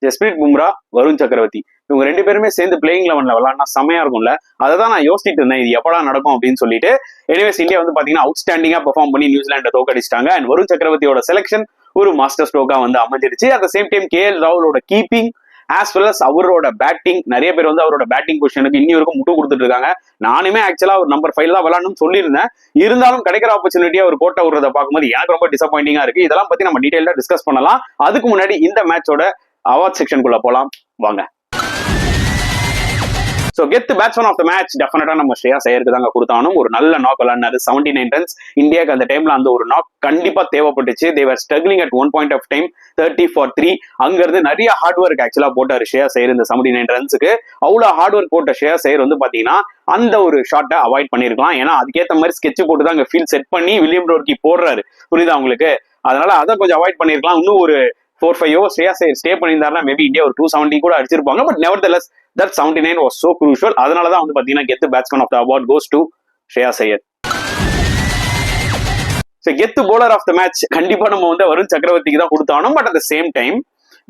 ஜஸ்பிரீத் பும்ரா, வருண் சக்கரவர்த்தி இவங்க 2 பேருமே சேர்ந்து பிளேயிங் 11ல விளாட்னா செமையா இருக்கும்ல. அதை தான் நான் யோசிச்சுட்டு இருந்தேன், இது எப்படா நடக்கும் அப்படின்னு சொல்லிட்டு. எனிவேஸ் இந்தியா வந்து பாத்தீங்கன்னா அவுட்ஸ்டாண்டிங்கா பெர்ஃபார்ம் பண்ணி நியூசிலாண்டை தோக்கடிச்சிட்டாங்க. அண்ட் வருண் சக்கரவர்த்தியோட செலக்ஷன் ஒரு மாஸ்டர் ஸ்ட்ரோக்கா வந்து அமைஞ்சிருச்சு. At the same time KL ராகுலோட கீப்பிங் ஆஸ் வெல் அஸ் அவரோட பேட்டிங், நிறைய பேர் வந்து அவரோட பேட்டிங் பொசிஷனுக்கு இன்னி வரைக்கும் முட்டு கொடுத்துட்டு இருக்காங்க. நானுமே ஆக்சுவலா ஒரு நம்பர் 5 தான் விளாடணும்னு சொல்லியிருந்தேன். இருந்தாலும் கிடைக்கிற ஆப்பர்ச்சுனிட்டியா ஒரு கோட்டை விடுறத பார்க்கும்போது எனக்கு ரொம்ப டிசப்பாயிண்டிங்கா இருக்கு. இதெல்லாம் பத்தி நம்ம டீடைலா டிஸ்கஸ் பண்ணலாம். அதுக்கு முன்னாடி இந்த மேட்சோட அவார்ட் செக்ஷனுக்குள்ள போலாம் வாங்க. ஸோ கெத் பேட்ஸ்மேன் ஆஃப் த மேட்ச் டெஃபினட்டா நம்ம ஸ்ரேயாஸ் ஐயருக்கு தாங்க கொடுத்தாலும். ஒரு நல்ல நாக் விளாடினாரு, 79 ரன்ஸ். இந்தியாவுக்கு அந்த டைம்ல அந்த ஒரு நாக் கண்டிப்பா தேவைப்பட்டுச்சு. They were struggling at one point of time 30 for 3. அங்க இருந்து நிறைய ஹார்ட் ஒர்க் ஆக்சுவலா போட்டாரு ஸ்ரேயாஸ் ஐயர் இந்த 79 ரன்ஸுக்கு. அவ்வளவு ஹார்ட் ஒர்க் போட்ட ஸ்ரேயாஸ் ஐயர் வந்து பாத்தீங்கன்னா அந்த ஒரு ஷாட்டை அவாய்ட் பண்ணிருக்கலாம். ஏன்னா அதுக்கேற்ற மாதிரி ஸ்கெட்ச் போட்டு தான் அங்க ஃபீல்ட் செட் பண்ணி வில்லியம் ரோர்கி போடுறாரு, புரியுதா உங்களுக்கு? அதனால அதை கொஞ்சம் அவாய்ட் பண்ணிருக்கலாம். இன்னும் ஒரு 4-5 ஓவர் ஸ்ரேயாஸ் ஐயர் ஸ்டே பண்ணியிருந்தாருன்னா மேபி இந்தியா ஒரு 270 கூட அடிச்சிருப்பாங்க. But nevertheless that 79 was so crucial. அதனாலதான் வந்து பாத்தீங்கன்னா கெத் batsman of the award goes to Shreyas Iyer. கெத் bowler ஆஃப் த மேட்ச் கண்டிப்பா நம்ம வந்து வருண் சக்கரவர்த்திக்கு தான் கொடுத்தானோம். But at the same time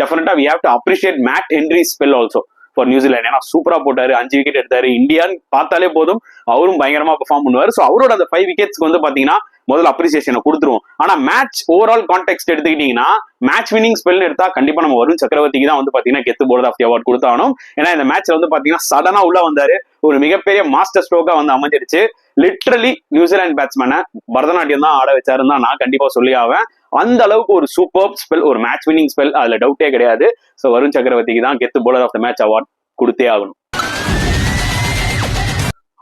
definitely we have to appreciate Matt Henry's spell also for New Zealand. ஏன்னா சூப்பரா போட்டாரு, 5 விக்கெட் எடுத்தாரு. இந்தியான்னு பார்த்தாலே போதும் அவரும் பயங்கரமா பெர்ஃபார்ம் பண்ணுவாரு. ஸோ அவரோட அந்த 5 விக்கெட்ஸ்க்கு வந்து பாத்தீங்கன்னா முதல்ல அப்ரிசியேஷனை கொடுத்துருவோம். ஆனா மேட்ச் ஓவரால் கான்டெக்ட் எடுத்துக்கிட்டீங்கன்னா மேட்ச் வின்னிங் ஸ்பெல் எடுத்தா கண்டிப்பா நம்ம வருண் சக்கரவர்த்திக்கு தான் வந்து பாத்தீங்கன்னா கெத் bowler ஆஃப் தி அவார்ட் கொடுத்தாலும். ஏன்னா இந்த மேட்ச்ல வந்து பாத்தீங்கன்னா சடனா உள்ள வந்தாரு, ஒரு மிகப்பெரிய மாஸ்டர் ஸ்ட்ரோக்கா வந்து அமைஞ்சிருச்சு. லிட்டரலி நியூசிலாந்து பேட்ஸ்மேனை பரதநாட்டியம் தான் ஆட வச்சாருன்னு தான் நான் கண்டிப்பா சொல்லி ஆவேன். அந்த அளவுக்கு ஒரு சூப்பர் ஸ்பெல், ஒரு மேட்ச் வின்னிங் ஸ்பெல், அதுல டவுட்டே கிடையாது. ஸோ வருண் சக்கரவர்த்திக்கு தான் கெத் bowler of the match award கொடுத்தே ஆகணும்.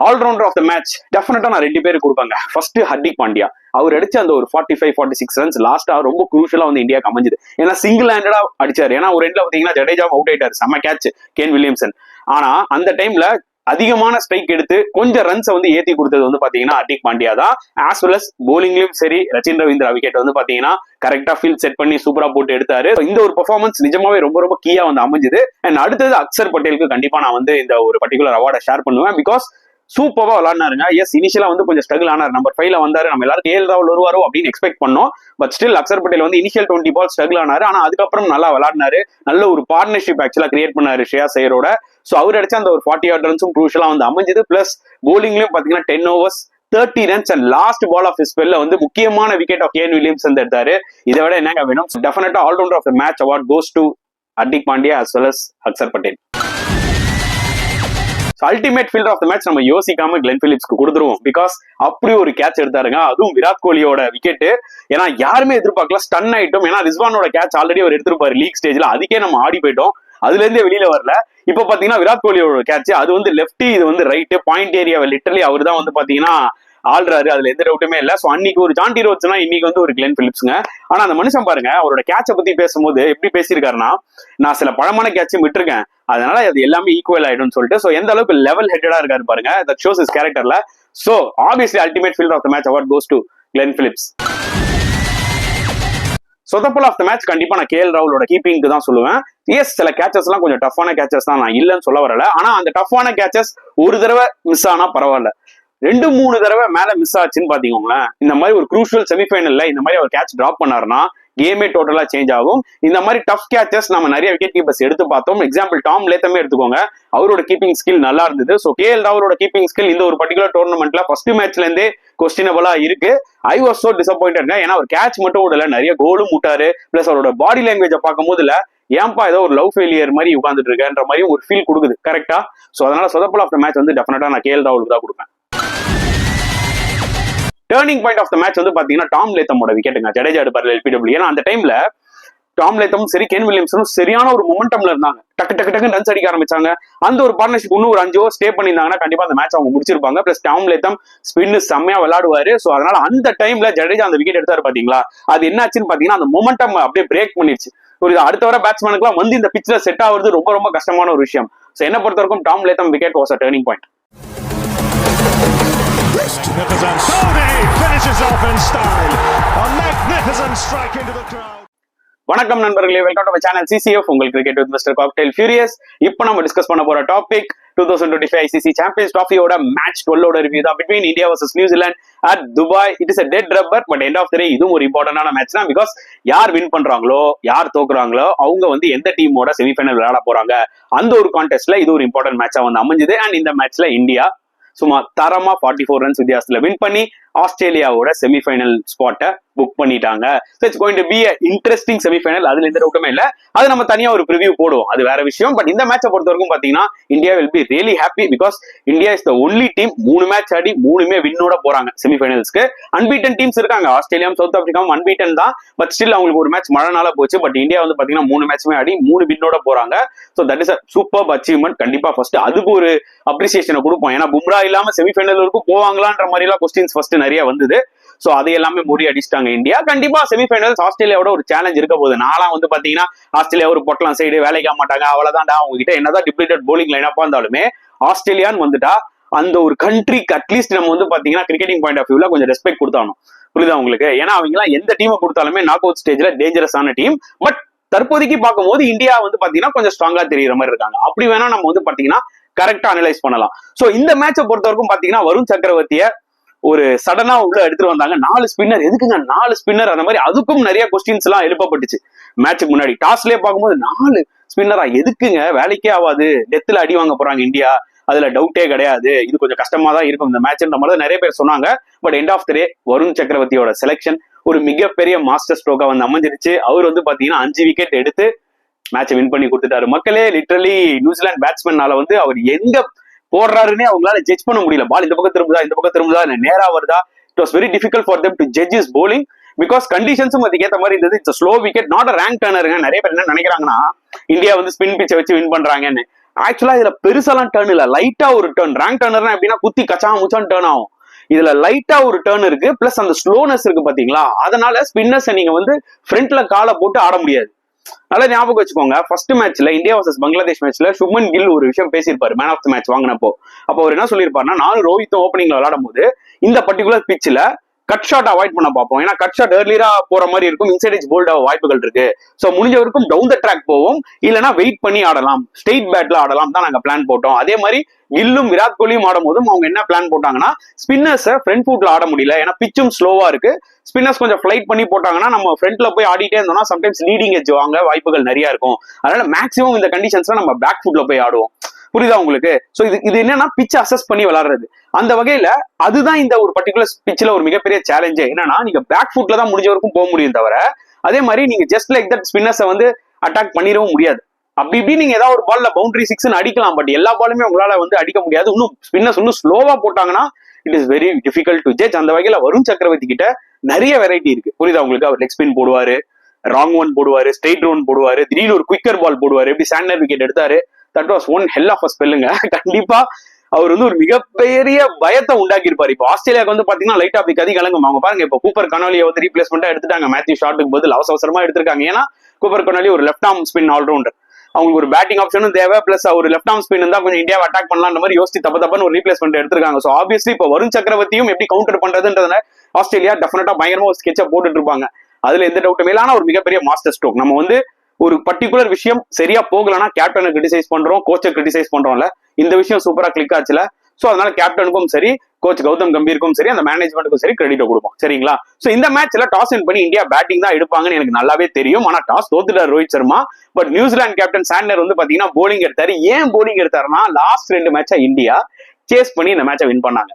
ஆல்ரவுண்டர் ஆஃப் த மேட்ச் டெஃபினட்டா நான் 2 பேருக்கு கொடுப்பாங்க. ஃபர்ஸ்ட் ஹர்திக் பாண்டியா, அவர் அடிச்ச அந்த ஒரு 45-46 ரன்ஸ் லாஸ்டா ரொம்ப குரூஷியலா வந்து இந்தியாவுக்கு அமைஞ்சது. ஏன்னா சிங்கிள் ஹேண்டடா அடிச்சாரு. ஏன்னா ஒரு எண்ட்ல பாத்தீங்கன்னா ஜடேஜா அவுட் ஆயிட்டாரு, செம்ம கேட்ச் கேன் வில்லியம்சன். ஆனா அந்த டைம்ல அதிகமான ஸ்ட்ரைக் எடுத்து கொஞ்சம் ரன்ஸை வந்து ஏத்தி கொடுத்தது வந்து பாத்தீங்கன்னா ஹர்திக் பாண்டியா தான். ஆஸ் வெல் அஸ் போலிங்லயும் சரி, ரச்சின் ரவீந்திரா விக்கெட் வந்து பாத்தீங்கன்னா கரெக்டா ஃபீல்ட் செட் பண்ணி சூப்பரா போட்டு எடுத்தாரு. இந்த ஒரு பெர்ஃபார்மன்ஸ் நிஜமாவே ரொம்ப ரொம்ப கீயா வந்து அமைஞ்சது. அண்ட் அடுத்தது அக்சர் பட்டேலுக்கு கண்டிப்பா நான் வந்து இந்த ஒரு பர்டிகுலர் அவார்டை ஷேர் பண்ணுவேன். பிகாஸ் சூப்பரா விளாடினாருங்க. எஸ் இனிஷியலா வந்து கொஞ்சம் ஸ்ட்ரகிள் ஆனார், நம்பர் 5ல வந்தாரு. நம்ம எல்லாரும் KL ராகுல் வருவாரோ அப்படின்னு எக்ஸ்பெக்ட் பண்ணோம். பட் ஸ்டில் அக்சர் பட்டேல் வந்து இனிஷியல் 20 பால் ஸ்ட்ரகிள் ஆனாரு. ஆனா அதுக்கப்புறம் நல்லா விளாடினாரு. நல்ல ஒரு பார்ட்னர்ஷிப் ஆக்சுவலா கிரியேட் பண்ணாரு ஸ்ரேயாஸ் ஐயரோட. ஸோ அவர் அடிச்சா அந்த ஒரு 40 odd ரன்ஸும் க்ரூஷலா வந்து அமைஞ்சது. பிளஸ் போலிங்லயும் பாத்தீங்கன்னா 10 overs 30 runs and last ball of ஸ்பெல்ல வந்து முக்கியமான விக்கெட் ஆஃப் கேன் வில்லியம்சன் எடுத்தாரு. இதை விட என்னங்க வேணும்? டெஃபினட்டா allrounder of the match award goes to Hardik Pandya as well as Axar Patel. Ultimate fielder of the match நம்ம யோசிக்காம கிளென் பிலிப்ஸ்க்கு கொடுத்துருவோம். பிகாஸ் அப்படி ஒரு கேட்ச் எடுத்தாருங்க, அதுவும் விராட் கோலியோட விக்கெட். ஏன்னா யாருமே எதிர்பார்க்கல, ஸ்டன் ஆயிட்டோம். ஏன்னா ரிஸ்வானோட கேட்ச் ஆல்ரெடி அவர் எடுத்திருப்பாரு லீக் ஸ்டேஜ்ல, அதுக்கே நம்ம ஆடி போயிட்டோம், அதுல இருந்தே வெளியில வரல. இப்ப பாத்தீங்கன்னா விராட் கோலியோட கேட்ச், அது வந்து லெப்டி, இது வந்து ரைட்டு, பாயிண்ட் ஏரியாவை லிட்டரலி அவர் தான் வந்து பாத்தீங்கன்னா ஆள்றாரு, அதுல எந்த டவுட்டுமே இல்ல. சோ அன்னைக்கு ஒரு ஜான்டி ரோட்ஸ்னா இன்னைக்கு வந்து ஒரு கிளென் பிலிப்ஸ்ங்க. ஆனா அந்த மனுஷன் பாருங்க, அவரோட கேட்சை பத்தி பேசும்போது எப்படி பேசியிருக்காருன்னா, நான் சில பழமான கேட்சும் விட்டுருக்கேன், அதனால அது எல்லாமே ஈக்குவல் ஆயிடும்னு சொல்லிட்டு. சோ எந்த அளவுக்கு லெவல் ஹெட்டடா இருக்காரு பாருங்க, தட் ஷோஸ் ஹிஸ் கேரக்டர்ல. So obviously ultimate fielder of the match award goes to Glenn Phillips. சொதப்பல் ஆஃப் த மேட்ச் கண்டிப்பா நான் KL ராகுலோட கீப்பிங்க்கு தான் சொல்லுவேன். எஸ் சில கேச்சஸ் எல்லாம் கொஞ்சம் டஃப்பான கேச்சஸ் தான், நான் இல்லைன்னு சொல்ல வரல. ஆனா அந்த டஃப்பான கேச்சஸ் ஒரு தடவை மிஸ் ஆனா பரவாயில்ல, 2-3 தடவை மேல மிஸ் ஆச்சுன்னு பாத்தீங்களேன், இந்த மாதிரி ஒரு குரூஷியல் செமிஃபைனல்ல இந்த மாதிரி அவர் கேட்ச் டிராப் பண்ணாருன்னா கேமே டோட்டலா சேஞ்ச் ஆகும். இந்த மாதிரி டஃப் கேச்சஸ் நம்ம நிறைய விக்கெட் கீப்பர்ஸ் எடுத்து பார்த்தோம். எக்ஸாம்பிள் டாம் லேத்தமே எடுத்துக்கோங்க, அவரோட கீப்பிங் ஸ்கில் நல்லா இருந்தது. ஸோ KL ராகுலோட கீப்பிங் ஸ்கில் இந்த ஒரு பர்டிகுலர் டோர்னமெண்ட்ல ஃபர்ஸ்ட் மேட்ச்ல இருந்தே கொஸ்டினபிளா இருக்கு. I was so disappointed. ஏன்னா அவர் கேட்ச் மட்டும் விடல, நிறைய கோலும் விட்டாரு. பிளஸ் அவரோட பாடி லாங்குவேஜை பார்க்கும் போதுல ஏன்பா ஏதோ ஒரு லவ் ஃபெயிலியர் மாதிரி உட்காந்துட்டு இருக்கன்ற மாதிரி ஒரு ஃபீல் கொடுக்குது. கரெக்டா? ஸோ அதனால சொதப்பல் ஆஃப் த மேட்ச் வந்து டெஃபினட்டா நான் KL ராகுலுக்கு தான் கொடுப்பேன். Turning point of the match வந்து பாத்தீங்கன்னா டாம் லேத்தமோட விக்கெட்டுங்க, ஜடேஜா எடுப்பாரு LPW. ஏன்னா அந்த டைம்ல டாம் லேத்தமும் சரி கேன் வில்லியம்சனும் சரியான ஒரு மொமெண்டம்ல இருந்தாங்க, டக்கு டக்கு டக்கு ரன்ஸ் அடிக்க ஆரம்பிச்சாங்க. அந்த ஒரு பார்ட்னர்ஷிப் இன்னும் ஒரு 5 ஓவர் ஸ்டே பண்ணியிருந்தாங்கன்னா கண்டிப்பா அந்த மேட்ச் அவங்க முடிச்சிருப்பாங்க. பிளஸ் டாம் லேத்தம் ஸ்பின் செம்மையா விளையாடுவாரு. ஸோ அதனால அந்த டைம்ல ஜடேஜா அந்த விக்கெட் எடுத்தாரு பாத்தீங்களா, அது என்னாச்சுன்னு பாத்தீங்கன்னா அந்த மொமெண்டம் அப்படியே பிரேக் பண்ணிடுச்சு. ஒரு அடுத்த வர பேட்ஸ்மேனுக்குலாம் வந்து இந்த பிச்ல செட் ஆகுறது ரொம்ப ரொம்ப கஷ்டமான ஒரு விஷயம். ஸோ என்ன பொறுத்த வரைக்கும் Tom Latham wicket was a turning point. Magnificent. Sodhi finishes off in style. A magnificent strike into the crowd. வணக்கம் நண்பர்களே, வெல்கம் டு சேனல் சிசிஎஃப், உங்கள் cricket with mister cocktail furious. இப்போ நம்ம டிஸ்கஸ் பண்ண போற டாபிக் 2025 ஐசிசி சாம்பியன்ஸ் டிராஃபியோட match 12 review தான், between India versus New Zealand at Dubai. It is a dead rubber, but end of the day இதுவும் ஒரு இம்பார்ட்டன்டான மேட்ச் தான். பிகாஸ் யார் வின் பண்றாங்களோ யார் தோக்குறாங்களோ அவங்க வந்து எந்த டீமோட செமிஃபைனல் விளையாட போறாங்க, அந்த ஒரு கான்டெஸ்ட்ல இது ஒரு இம்பார்ட்டன்ட் மேட்சா வந்து அமைஞ்சது. அண்ட் இந்த மேட்ச்ல இந்தியா சும்மா தரமா 44 ரன்ஸ் வித்தியாசத்துல வின் பண்ணி ஆஸ்திரேலியாவோட செமிஃபைனல் ஸ்பாட்டை புக் பண்ணிட்டாங்க. It's going to be a interesting semifinal, அதுல எந்த டவுட்டுமே இல்ல. அது நம்ம தனியா ஒரு ப்ரிவியூ போடுவோம், அது வேற விஷயம். பட் இந்த மேட்சை பொறுத்த வரைக்கும் பாத்தீங்கன்னா India will be really happy, because India is the only team 3 match ஆடி 3மே வின்னோட போறாங்க செமிஃபைனல்ஸ்க்கு. அன்பீட்டன் டீம்ஸ் இருக்காங்க, ஆஸ்திரேலியாவும் சவுத் ஆப்பிரிக்காவும் அன்பீட்டன் தான். பட் ஸ்டில் அவங்களுக்கு ஒரு மேட்ச் மழைனால போச்சு. பட் இந்தியா வந்து பாத்தீங்கன்னா 3 மேட்ச்மே ஆடி 3 வின்னோட போறாங்க. So that is a super achievement. கண்டிப்பா ஃபர்ஸ்ட் அதுக்கு ஒரு அப்ரிசியேஷனை கொடுப்போம். ஏன்னா பும்ரா இல்லாம செமிஃபைனல் வரைக்கும் போவாங்களான்ற மாதிரி எல்லாம் கொஸ்டின்ஸ் ஃபர்ஸ்ட் நிறைய வந்தது. சோ அதை எல்லாமே முறியடிச்சிட்டாங்க இந்தியா. கண்டிப்பா செமிஃபைனல்ஸ் ஆஸ்திரேலியாவோட ஒரு சேலஞ்ச் இருக்க போகுது. நாளா வந்து பாத்தீங்கன்னா ஆஸ்திரேலியா ஒரு பொட்டலாம் சைடு வேலைக்கு ஆக மாட்டாங்க, அவ்வளவுதான்டா. அவங்க கிட்ட என்னதான் டிப்ளீட்டட் போலிங் லைனப்பா இருந்தாலுமே ஆஸ்திரேலியான்னு வந்துட்டா அந்த ஒரு கண்ட்ரிக்கு அட்லீஸ்ட் நம்ம வந்து பாத்தீங்கன்னா கிரிக்கெட்டிங் பாயிண்ட் ஆஃப் வியூல கொஞ்சம் ரெஸ்பெக்ட் கொடுத்தாலும், புரியுதா உங்களுக்கு? ஏன்னா அவங்க எல்லாம் எந்த டீமை கொடுத்தாலுமே நாக் அவுட் ஸ்டேஜ்ல டேஞ்சரஸான டீம். பட் தற்போதைக்கு பார்க்கும்போது இந்தியா வந்து பாத்தீங்கன்னா கொஞ்சம் ஸ்ட்ராங்கா தெரியுற மாதிரி இருக்காங்க. அப்படி வேணா நம்ம வந்து பாத்தீங்கன்னா கரெக்டா அனலைஸ் பண்ணலாம். சோ இந்த மேட்சை பொறுத்த வரைக்கும் பாத்தீங்கன்னா வருண் சக்கரவர்த்திய ஒரு சடனா உள்ள எடுத்துட்டு வந்தாங்க. 4 ஸ்பின்னர், எதுக்குங்க 4 ஸ்பின்னர்? அந்த மாதிரி அதுக்கும் நிறைய கொஸ்டின்ஸ் எல்லாம் எழுப்பப்பட்டுச்சு மேட்சுக்கு முன்னாடி. டாஸ்லயே பார்க்கும்போது 4 ஸ்பின்னரா எதுக்குங்க, வேலைக்கே ஆகாது, டெத்துல அடி வாங்க போறாங்க இந்தியா, அதுல டவுட்டே கிடையாது, இது கொஞ்சம் கஷ்டமா தான் இருக்கும் இந்த மேட்ச்ன்ற மாதிரி நிறைய பேர் சொன்னாங்க. But end of the day Varun சக்கரவர்த்தியோட செலக்ஷன் ஒரு மிகப்பெரிய மாஸ்டர் ஸ்ட்ரோக்கா வந்து அமைஞ்சிருச்சு. அவர் வந்து பாத்தீங்கன்னா 5 விக்கெட் எடுத்து மேட்சை வின் பண்ணி கொடுத்துட்டாரு. மக்களே, லிட்டரலி நியூசிலாந்து பேட்ஸ்மேனால வந்து அவர் எங்க போடுறாருன்னே அவங்களால ஜட்ஜ் பண்ண முடியல. பால் இந்த பக்கம் திரும்புதா, இந்த பக்கம் திரும்புதா, நேரா வருதா. It was very difficult for them to judge is bowling, because கண்டிஷன்ஸும் அதுக்கு ஏற்ற மாதிரி இருந்தது. It's slow wicket, not a rank டர்னருங்க. நிறைய பேர் என்ன நினைக்கிறாங்கன்னா இந்தியா வந்து ஸ்பின் பிச்சை வச்சு வின் பண்றாங்கன்னு. ஆக்சுவலா இதுல பெருசாலாம் டர்ன் இல்ல, லைட்டா ஒரு டர்ன். ரேங்க் டர்னர்னா எப்படின்னா குத்தி கச்சா முச்சான் டர்ன் ஆகும். இதுல லைட்டா ஒரு டர்ன் இருக்கு, பிளஸ் அந்த ஸ்லோனஸ் இருக்கு பாத்தீங்களா, அதனால ஸ்பின்னர்ஸ் நீங்க வந்து ஃப்ரண்ட்ல காலை போட்டு ஆட முடியாது. நல்லா ஞாபகம் வச்சுக்கோங்க, ஃபர்ஸ்ட் மேட்ச்ல இந்தியா வர்சஸ் பங்களாதேஷ் மேட்ச்ல சுப்மன் கில் ஒரு விஷயம் பேசியிருப்பாரு மேன் ஆஃப் த மேட்ச் வாங்கினப்போ. அப்போ அவர் என்ன சொல்லியிருப்பாருன்னா, நானும் ரோஹித்தும் ஓப்பனிங்ல விளையாடும் போது இந்த பர்டிகுலர் பிட்ச்ல கட் ஷாட் அவாய்ட் பண்ண பார்ப்போம். ஏன்னா கட் ஷாட் ஏர்லியரா போற மாதிரி இருக்கும், இன்சைட் எட்ஜ் போல்ட் ஆக வாய்ப்புகள் இருக்கு. சோ முடிஞ்ச வரைக்கும் டவுன் த ட்ராக் போவோம், இல்லைன்னா வெயிட் பண்ணி ஆடலாம், ஸ்ட்ரெயிட் பேட்ல ஆடலாம் தான் நாங்க பிளான் போட்டோம். அதே மாதிரி கில்லும் விராட் கோலியும் ஆடும் போதும் அவங்க என்ன பிளான் போட்டாங்கன்னா, ஸ்பின்னர்ஸை ஃப்ரண்ட் ஃபுட்ல ஆட முடியல, ஏன்னா பிச்சும் ஸ்லோவா இருக்கு. ஸ்பின்னர்ஸ் கொஞ்சம் ஃபிளைட் பண்ணி போட்டாங்கன்னா நம்ம ஃப்ரண்ட்ல போய் ஆடிட்டே இருந்தோம்னா சம்டைம்ஸ் லீடிங் எட்ஜ் வாங்க வாய்ப்புகள் நிறைய இருக்கும். அதனால மேக்ஸிமம் இந்த கண்டிஷன்ஸ்ல நம்ம பேக் ஃபுட்ல போய் ஆடுவோம். புரியுதா உங்களுக்கு? சோ இது என்னன்னா பிச் அசஸ் பண்ணி விளையாடுறது. அந்த வகையில அதுதான் இந்த ஒரு பர்டிகுலர் பிச்ல ஒரு மிகப்பெரிய சேலஞ்சே. என்னன்னா நீங்க பேக் ஃபுட்ல தான் முடிஞ்ச வரைக்கும் போக முடியும் தவிர, அதே மாதிரி நீங்க ஜஸ்ட் லைக் தட் ஸ்பின்னர்ஸை வந்து அட்டாக் பண்ணிடவும் முடியாது. அப்படி இப்படி நீங்க ஏதாவது ஒரு பால்ல பவுண்டரி 6 அடிக்கலாம், பட் எல்லா பாலுமே உங்களால வந்து அடிக்க முடியாது. இன்னும் ஸ்பின்னர்ஸ் இன்னும் ஸ்லோவா போட்டாங்கன்னா it is very difficult to judge. அந்த வகையில வருண் சக்கரவர்த்தி கிட்ட நிறைய வெரைட்டி இருக்கு, புரியுதா உங்களுக்கு? அவர் லெக் ஸ்பின் போடுவாரு, ராங் ஒன் போடுவாரு, ஸ்ட்ரெயிட் ரவுண்ட் போடுவாரு, திடீர்னு ஒரு குவிக்கர் பால் போடுவாரு. எப்படி சாண்டர் விக்கெட் எடுத்தாரு, that was one hell of a ஸ்பெல்லுங்க. கண்டிப்பா அவர் வந்து ஒரு மிகப்பெரிய பயத்தை உண்டாக்கி இருப்பாரு. இப்போ ஆஸ்திரேலியாவுக்கு வந்து பாத்தீங்கன்னா லைட்டா அப்படி கதி கலங்கும். அவங்க பாருங்க, இப்போ கூப்பர் கனாலியை வந்து ரீப்ளேஸ்மெண்டா எடுத்துட்டாங்க, மேத்யூ ஷாட்டுக்கு பதில் அவசரமா எடுத்திருக்காங்க. ஏன்னா கூப்பர் கனாலி ஒரு லெஃப்ட் ஆர்ம் ஸ்பின் ஆல்ரவுண்டர், அவங்களுக்கு ஒரு பேட்டிங் ஆப்ஷனும் தேவை, பிளஸ் ஒரு லெஃப்ட் ஆர்ம் ஸ்பின் இருந்தா கொஞ்சம் இந்தியாவை அட்டாக் பண்ணலாம் மாதிரி யோசிச்சு தப்பன்னு ஒரு ரீப்ளேஸ்மெண்ட் எடுத்திருக்காங்க. சோ ஆப்வியஸ்லி இப்போ வருண் சக்கரவர்த்தியும் எப்படி கவுண்டர் பண்றதுன்றத ஆஸ்திரேலியா டெஃபினட்டா பயங்கரமா ஒரு ஸ்கெட்சா போட்டுட்டு இருப்பாங்க, அதுல எந்த டவுட்டும் இல்லை. ஆனா ஒரு மிகப்பெரிய மாஸ்டர் ஸ்ட்ரோக். நம்ம வந்து ஒரு பர்டிகுலர் விஷயம் சரியா போகலன்னா கேப்டனை கிரிட்டிசைஸ் பண்றோம், கோச்சை கிரிட்டிசைஸ் பண்றோம்ல, இந்த விஷயம் சூப்பரா கிளிக் ஆச்சுல. சோ அதனால கேப்டனுக்கும் சரி, கோச் கௌதம் கம்பீருக்கும் சரி, அந்த மேனேஜ்மெண்ட்டுக்கும் சரி கிரெடிட் கொடுப்போம், சரிங்களா? சோ இந்த மேட்ச்ல டாஸ் வின் பண்ணி இந்தியா பேட்டிங் தான் எடுப்பாங்கன்னு எனக்கு நல்லாவே தெரியும். ஆனா டாஸ் தோத்துட்டார் Rohit Sharma. But New Zealand captain Santner வந்து பாத்தீங்கன்னா போலிங் எடுத்தாரு. ஏன் போலிங் எடுத்தாருன்னா, லாஸ்ட் 2 மேட்சா இந்தியா சேஸ் பண்ணி இந்த மேட்சை வின் பண்ணாங்க.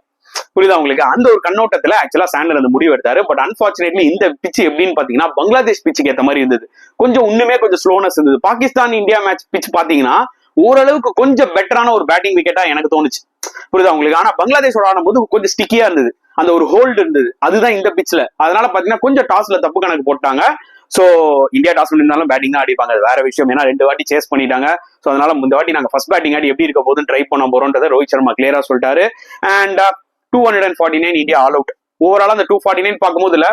புரியுதா உங்களுக்கு? அந்த ஒரு கண்ணோட்டத்துல ஆக்சுவலா சாண்டர் அந்த முடிவு எடுத்தாரு. பட் அன்பார்ச்சுனேட்லி இந்த பிச் எப்படின்னு பாத்தீங்கன்னா பங்களாதேஷ் பிச்சுக்கு ஏற்ற மாதிரி இருந்தது. கொஞ்சம் இன்னுமே கொஞ்சம் ஸ்லோனஸ் இருந்தது. பாகிஸ்தான் இந்தியா மேட்ச் பிச் பாத்தீங்கன்னா ஓரளவுக்கு கொஞ்சம் பெட்டரான ஒரு பேட்டிங் விக்கெட்டா எனக்கு தோணுச்சு, புரியுதா உங்களுக்கு? ஆனா பங்களாதேஷோட ஆடும்போது கொஞ்சம் ஸ்டிக்கியா இருந்தது, அந்த ஒரு ஹோல்டு இருந்தது. அதுதான் இந்த பிச்ல. அதனால பாத்தீங்கன்னா கொஞ்சம் டாஸ்ல தப்பு கணக்கு போட்டாங்க. சோ இந்தியா டாஸ் பண்ணிருந்தாலும் பேட்டிங் தான் அடிப்பாங்க, அது வேற விஷயம். ஏன்னா 2 வாட்டி சேஸ் பண்ணிட்டாங்க. சோ அதனால இந்த வாட்டி நாங்க ஃபர்ஸ்ட் பேட்டிங் ஆடி எப்படி இருக்க போதுன்னு ட்ரை பண்ண போறோம்ன்றதை ரோஹித் சர்மா கிளியரா சொல்லிட்டாரு. And 249 India all out. Overall அந்த 249 பார்க்கும்போதுல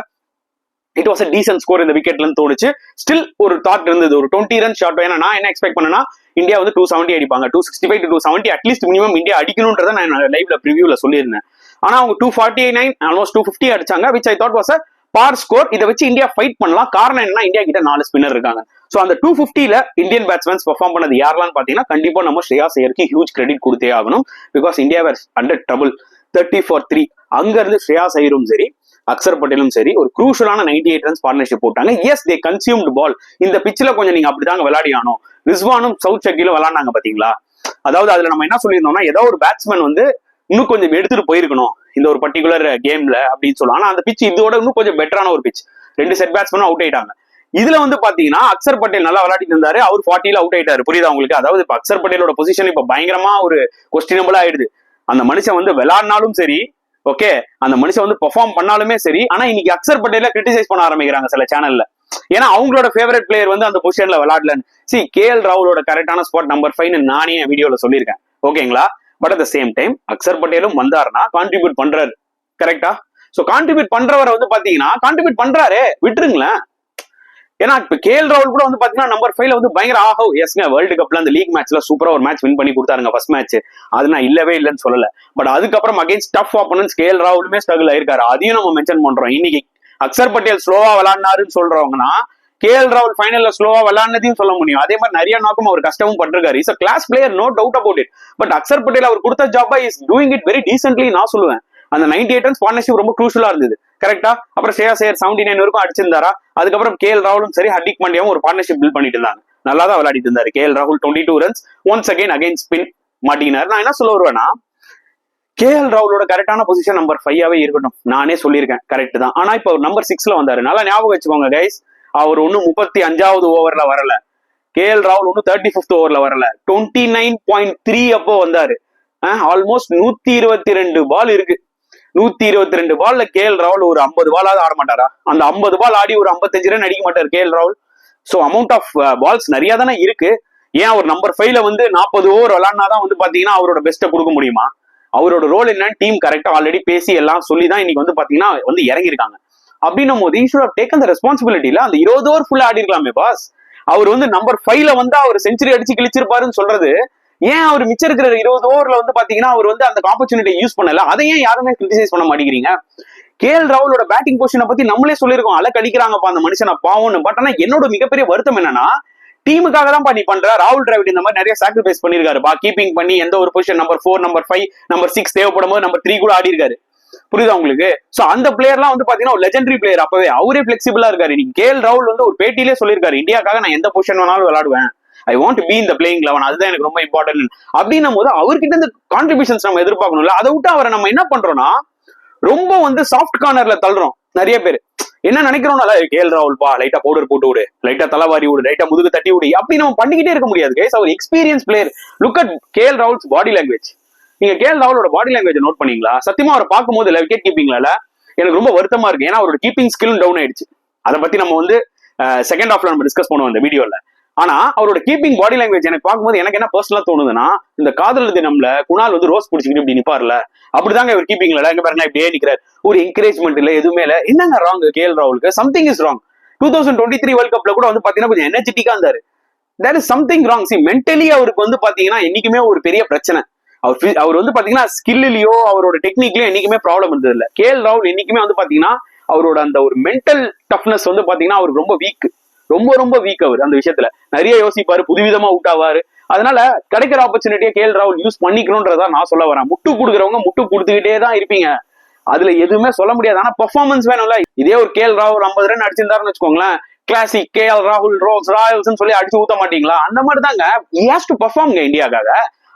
it was a decent score இந்த விக்கெட்ல தோணுச்சு. ஸ்டில் ஒரு தாட் இருந்தது, ஒரு 20 ரன் ஷாட். ஏன்னா நான் என்ன எக்ஸ்பெக்ட் பண்ணேன்னா இந்தியா வந்து 270 அடிப்பாங்க, 265 to 270 அட்லீஸ்ட் மினிமம் இந்தியா அடிக்கணும்ன்றத நான் லைவ்ல ப்ரிவியூல சொல்லியிருந்தேன். ஆனா அவங்க 249 ஆல்மோஸ்ட் 250 அடிச்சாங்க, which I thought was a par score. இதை வச்சு இந்தியா ஃபைட் பண்ணலாம். காரணம் என்ன, இந்தியா கிட்ட 4 ஸ்பின்னர் இருக்காங்க. சோ அந்த 250ல இந்தியன் பேட்ஸ்மேன்ஸ் பெர்ஃபார்ம் பண்ணது யாரெல்லாம் பாத்தீங்கன்னா கண்டிப்பா நம்ம ஸ்ரேயாஸ் ஐயருக்கு ஹியூஜ் கிரெடிட் கொடுத்தே ஆகணும். Because India were under trouble 30 for 3. அங்க இருந்து ஸ்ரேயாஸ் ஐயரும் சரி, அக்சர் பட்டேலும் சரி, ஒரு குரூஷலான 98 ரன்ஸ் பார்ட்னர்ஷிப் போட்டாங்க. எஸ், தே கன்சியூம்டு பால். இந்த பிச்சில் கொஞ்சம் நீங்க அப்படிதாங்க விளையாடி ஆனோம். ரிஸ்வானும் சவுத் ஷக்கீலும் விளையாண்டாங்க பாத்தீங்களா. அதாவது அதுல நம்ம என்ன சொல்லியிருந்தோம்னா, ஏதோ ஒரு பேட்ஸ்மேன் வந்து இன்னும் கொஞ்சம் எடுத்துட்டு போயிருக்கணும் இந்த ஒரு பர்டிகுலர் கேம்ல அப்படின்னு சொல்லலாம். ஆனா அந்த பிச் இதோட இன்னும் கொஞ்சம் பெட்டரான ஒரு பிச். 2 செட் பேட்ஸ்மேனும் அவுட் ஆயிட்டாங்க. இதுல வந்து பாத்தீங்கன்னா அக்சர் பட்டேல் நல்லா விளையாடிட்டு இருந்தாரு, அவர் 40ல அவுட் ஆயிட்டாரு. புரியுதா உங்களுக்கு? அதாவது இப்ப அக்சர் பட்டேலோட பொசிஷன் இப்ப பயங்கரமா ஒரு கொஸ்டினபிளா ஆயிடுது. அந்த மனுஷன் வந்து விளையாடினாலும் சரி, ஓகே, அந்த மனுஷன் வந்து பெர்ஃபார்ம் பண்ணாலுமே சரி, ஆனா இன்னைக்கு அக்சர் பட்டேல கிரிட்டிசைஸ் பண்ண ஆரம்பிக்கிறாங்க சில சேனல்ல. ஏன்னா அவங்களோட ஃபேவரட் பிளேயர் வந்து அந்த பொசிஷன்ல விளையாடலன்னு. சி, KL ராகுலோட கரெக்டான ஸ்பாட் நம்பர் 5 நானே என் வீடியோல சொல்லியிருக்கேன், ஓகேங்களா. But at the same time Axar பட்டேலும் வந்தாருன்னா கான்ட்ரிபியூட் பண்றாரு, கரெக்டா. சோ கான்ட்ரிபியூட் பண்றவரை வந்து பாத்தீங்கன்னா கான்ட்ரிபியூட் பண்றாரு, விட்டுருங்களேன். ஏன்னா இப்ப KL ராகுல் கூட வந்து பாத்தீங்கன்னா நம்பர் 5ல வந்து பயங்கர எஸ்ங்க, வேர்ல்டு கப்ல அந்த லீக் மேட்ச்ல சூப்பரா ஒரு மேட்ச் வின் பண்ணி கொடுத்தாருங்க ஃபர்ஸ்ட் மேட்ச். அது நான் இல்லவே இல்லைன்னு சொல்லல. பட் அதுக்கப்புறம் அகைன்ஸ்ட் டஃப் ஆப்போனன்ட்ஸ் KL ராகுலுமே ஸ்ட்ரகிள் ஆயிருக்காரு. அதையும் நம்ம மென்ஷன் பண்றோம். இன்னைக்கு அக்சர் பட்டேல் ஸ்லோவா விளையாடினாருன்னு சொல்றவங்கன்னா KL ராகுல் ஃபைனல்ல ஸ்லோவா விளையாடுனதையும் சொல்ல முடியும். அதே மாதிரி நிறைய நாக்கும் அவர் கஷ்டமும் பட்டிருக்காரு. Is a class player, no doubt about it. But Axar Patel அவர் கொடுத்த ஜாபா is doing it very decently நான் சொல்லுவேன். அந்த 98 ரன்ஸ் பார்ட்னர்ஷிப் ரொம்ப குரூஷலா இருந்தது, கரெக்டா. அப்புறம் ஸ்ரேயாஸ் ஐயர் 79 வரைக்கும் அடிச்சிருந்தாரா. அதுக்கப்புறம் KL ராகுலும் சரி, ஹர்திக் பாண்டியாவும் ஒரு பார்ட்னர்ஷிப் பில்ட் பண்ணிட்டு இருந்தாங்க. நல்லா தான் விளையாடிட்டு இருந்தாரு. KL ராகுல் 22 runs once again again spin மாட்டினார். நான் என்ன சொல்ல வருவேன்னா, KL ராகுலோட கரெக்டான பொசிஷன் நம்பர் 5ஆவே இருக்கட்டும், நானே சொல்லியிருக்கேன், கரெக்ட் தான். ஆனா இப்ப அவர் நம்பர் 6ல வந்தாரு. நல்லா ஞாபகம் வச்சுக்கோங்க கைஸ், அவர் ஒன்னும் 35வது ஓவர்ல வரல. KL ராகுல் ஒன்னும் 35th ஓவர்ல வரல, 29.3 அப்போ வந்தாரு. ஆல்மோஸ்ட் 122 பால் இருக்கு. 122 பால்ல KL ராகுல் ஒரு 50 பாலாவது ஆட மாட்டாரா? அந்த 50 பால் ஆடி ஒரு 55 ரன் அடிக்க மாட்டார் KL ராகுல். சோ அமௌண்ட் ஆஃப் பால்ஸ் நிறைய தானே இருக்கு. ஏன் அவர் நம்பர் 5ல வந்து 40 ஓவர் விளையாடினாதான் வந்து பாத்தீங்கன்னா அவரோட பெஸ்ட்டை கொடுக்க முடியுமா? அவரோட ரோல் என்னன்னு டீம் கரெக்டா ஆல்ரெடி பேசி எல்லாம் சொல்லிதான் இன்னைக்கு வந்து பாத்தீங்கன்னா வந்து இறங்கிருக்காங்க. அப்படின்னும் போது he should have taken the ரெஸ்பான்சிபிலிட்டில அந்த 20 ஓவர் ஃபுல்லா ஆடி இருக்கலாமே பாஸ். அவர் வந்து நம்பர் 5ல வந்து அவர் செஞ்சுரி அடிச்சு கிழிச்சிருப்பாருன்னு சொல்றது, ஏன் அவர் மிச்சம் இருக்கிற 20 ஓவர்ல வந்து பாத்தீங்கன்னா அவர் வந்து அந்த ஆப்பர்ச்சுனிட்டி யூஸ் பண்ணல? அதை ஏன் யாருமே கிரிட்டிசைஸ் பண்ண மாட்டேங்கிறீங்க? KL ராகுலோட பேட்டிங் பொசிஷனை பத்தி நம்மளே சொல்லியிருக்கோம், அலை கடிக்கிறாங்கப்பா அந்த மனுஷனை பாவம்னு. பட் ஆனா என்னோட மிகப்பெரிய வருத்தம் என்னன்னா, டீமுக்காக தான் நீ பண்ற. ராகுல் டிராவிட் இந்த மாதிரி நிறைய சாக்ரிஃபைஸ் பண்ணிருக்காருப்பா, கீப்பிங் பண்ணி எந்த ஒரு பொசிஷன் நம்பர் 4, நம்பர் 5, நம்பர் 6 தேவைப்படும் போது நம்பர் 3 கூட ஆடி இருக்காரு. புரியுதா உங்களுக்கு? சோ அந்த பிளேயர்லாம் வந்து பாத்தீங்கன்னா லெஜெண்டரி பிளேயர். அப்பவே அவரே பிளெக்சிபிளா இருக்காரு. இன்னைக்கு KL ராகுல் வந்து ஒரு பேட்டியிலே சொல்லியிருக்காரு, இந்தியாக்காக நான் எந்த பொசிஷன் வேணாலும் விளையாடுவேன், I want to be in the playing 11, அதுதான் எனக்கு ரொம்ப இம்பார்ட்டன்ட். அப்படின்னும் போது அவர்கிட்ட இருந்து கான்ட்ரிபியூஷன்ஸ் நம்ம எதிர்பார்க்கணும்ல. அதை விட்டு அவரை நம்ம என்ன பண்றோம்னா ரொம்ப வந்து சாஃப்ட் கார்னர்ல தள்ளுறோம். நிறைய பேர் என்ன நினைக்கிறோம்னால, KL ராகுல் பா லைட்டா பவுடர் போட்டு விடு, லைட்டா தலைவாரி விடு, லைட்டா முதுகு தட்டி விடு, அப்படி நம்ம பண்ணிக்கிட்டே இருக்க முடியாது கைஸ். அவர் experience player. Look at KL Rahul's body language. நீங்க KL ராகுலோட பாடி லாங்குவேஜ் நோட் பண்ணீங்களா? சத்தியமா அவரை பார்க்கும்போது விக்கெட் கீப்பிங்ல எனக்கு ரொம்ப வருத்தமா இருக்கு. ஏன்னா அவரோட கீப்பிங் ஸ்கில் டவுன் ஆயிடுச்சு. அதை பத்தி நம்ம வந்து செகண்ட் ஹாஃப்ல நம்ம டிஸ்கஸ் பண்ணுவோம் இந்த வீடியோல. ஆனா அவரோட கீப்பிங் பாடி லாங்குவேஜ் எனக்கு பார்க்கும்போது எனக்கு என்ன பர்சனலா தோணுதுன்னா, இந்த காதலர் தினம்ல குணால் வந்து ரோஸ் பிடிச்சிக்கிட்டு இப்படி நிப்பாருல, அப்படிதாங்க இவர் கீப்பிங்ல எங்க பாருங்க இப்படியே நிக்கிறார். ஒரு என்கரேஜ்மெண்ட் இல்ல, எதுவுமே இல்ல. என்னங்க ராங் KL ராகுலுக்கு? Something is wrong. 2023 வேர்ல்ட் கப்ல கூட வந்து பாத்தீங்கன்னா கொஞ்சம் எனர்ஜெட்டிக்கா இருந்தாரு. There is something wrong. See, mentally அவருக்கு வந்து பாத்தீங்கன்னா என்னைக்குமே ஒரு பெரிய பிரச்சனை. அவர் வந்து பாத்தீங்கன்னா ஸ்கில்லையோ அவரோட டெக்னிக்லயோ என்னைக்குமே ப்ராப்ளம் இருந்தது இல்ல. KL ராகுல் என்னைக்குமே வந்து பாத்தீங்கன்னா அவரோட அந்த ஒரு மென்டல் டஃப்னஸ் வந்து பாத்தீங்கன்னா அவருக்கு ரொம்ப வீக், ரொம்ப ரொம்ப வீக். அவர் அந்த விஷயத்துல நிறைய யோசிப்பாரு, புதுவிதமா அவுட் ஆவாரு. அதனால கிடைக்கிற ஆப்பர்ச்சுனிட்டியை KL ராகுல் யூஸ் பண்ணிக்கணும்ன்றதா நான் சொல்ல வரேன். முட்டு கொடுக்குறவங்க முட்டு கொடுத்துக்கிட்டே தான் இருப்பீங்க, அதுல எதுவுமே சொல்ல முடியாது. ஆனா பெர்ஃபார்மன்ஸ் வேணும்ல. இதே ஒரு KL ராகுல் 50 ரன் அடிச்சிருந்தாருன்னு வச்சுக்கோங்களேன், கிளாசிக் KL ராகுல் ரோல்ஸ் ராயல்ஸ் சொல்லி அடிச்சு ஊத்த மாட்டீங்களா? அந்த மாதிரி தாங்க he has to perform இந்தியாக்காக.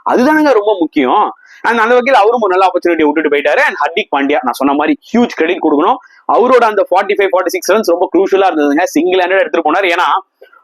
அதுதானுங்க ரொம்ப முக்கியம். அண்ட் அந்த வகையில் அவரும் ஒரு நல்ல ஆப்பர்ச்சுனிட்டி விட்டுட்டு போயிட்டாரு. அண்ட் ஹர்திக் பாண்டியா நான் சொன்ன மாதிரி ஹியூஜ் கிரெடிட் கொடுக்கணும். அவரோட அந்த 45-46 ரன்ஸ் ரொம்ப குரூஷலா இருந்ததுங்க. சிங்கிள் ஹேண்டட் எடுத்துட்டு போனார். ஏன்னா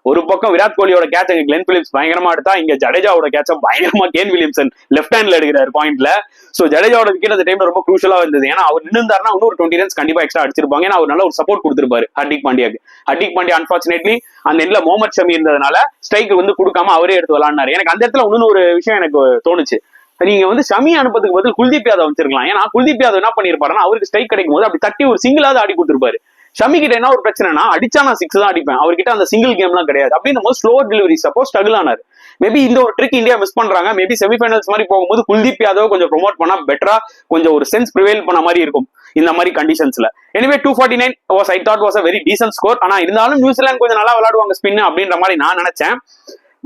ஒரு பக்கம் விராட் கோலியோட கேட்ச் கிளென் பிலிப்ஸ் பயங்கரமா எடுத்தா, இங்க ஜடேஜாவோட கேட்ச பயங்கரமா கேன் வில்லியம்சன் லெஃப்ட் ஹேண்ட்ல எடுக்கிறாரு பாயிண்ட்ல. சோ ஜடேஜாவோட விக்கெட் அந்த டைம்ல ரொம்ப குரூஷலா இருந்தது. ஏன்னா அவர் நின்றுந்தாருன்னா இன்னொரு 20 ரன்ஸ் கண்டிப்பா எக்ஸ்ட்ரா அடிச்சிருப்பாங்க. ஏன்னா அவர் நல்ல ஒரு சப்போர்ட் கொடுத்திருப்பாரு ஹர்திக் பாண்டியாக்கு. ஹர்திக் பாண்டியா அன்பார்ச்சுனேட்லி அந்த எண்ட்ல முகமது ஷமி இருந்ததுனால ஸ்ட்ரைக் வந்து கொடுக்காம அவரே எடுத்து விளையாடினாரு. எனக்கு அந்த இடத்துல இன்னொன்னு ஒரு விஷயம் எனக்கு தோணுச்சு, நீங்க வந்து ஷமி அனுப்பதுக்கு பதில் குல்தீப் யாதவ் வச்சிருக்கலாம். ஏன்னா குல்தீப் யாதவ் என்ன பண்ணிருப்பாருன்னா அவருக்கு ஸ்ட்ரைக் கிடைக்கும் போது அப்படி தட்டி ஒரு சிங்கிளாவது ஆடி கொடுத்திருப்பாரு. ஷமி கிட்ட என்ன ஒரு பிரச்சனைனா அடிச்சா நான் 6 தான் அடிப்பேன், அவர்கிட்ட அந்த சிங்கிள் கேம்லாம் கிடையாது. அப்படின்னும் போது ஸ்லோ டெலிவரி சப்போ ஸ்ட்ரகிள் ஆனார். மேபி இந்த ஒரு ட்ரிக் இந்தியா மிஸ் பண்றாங்க. மேபி செமிஃபைனல்ஸ் மாதிரி போகும்போது குல்தீப் யாதவ் கொஞ்சம் ப்ரொமோட் பண்ணா பெட்டரா கொஞ்சம் ஒரு சென்ஸ் ப்ரிவேல் பண்ண மாதிரி இருக்கும் இந்த மாதிரி கண்டிஷன்ஸ்ல. Anyway 249 was I thought was a very decent score. ஆனா இருந்தாலும் நியூசிலாந்து கொஞ்சம் நல்லா விளையாடுவாங்க ஸ்பின் அப்படின்ற மாதிரி நான் நினைச்சேன்.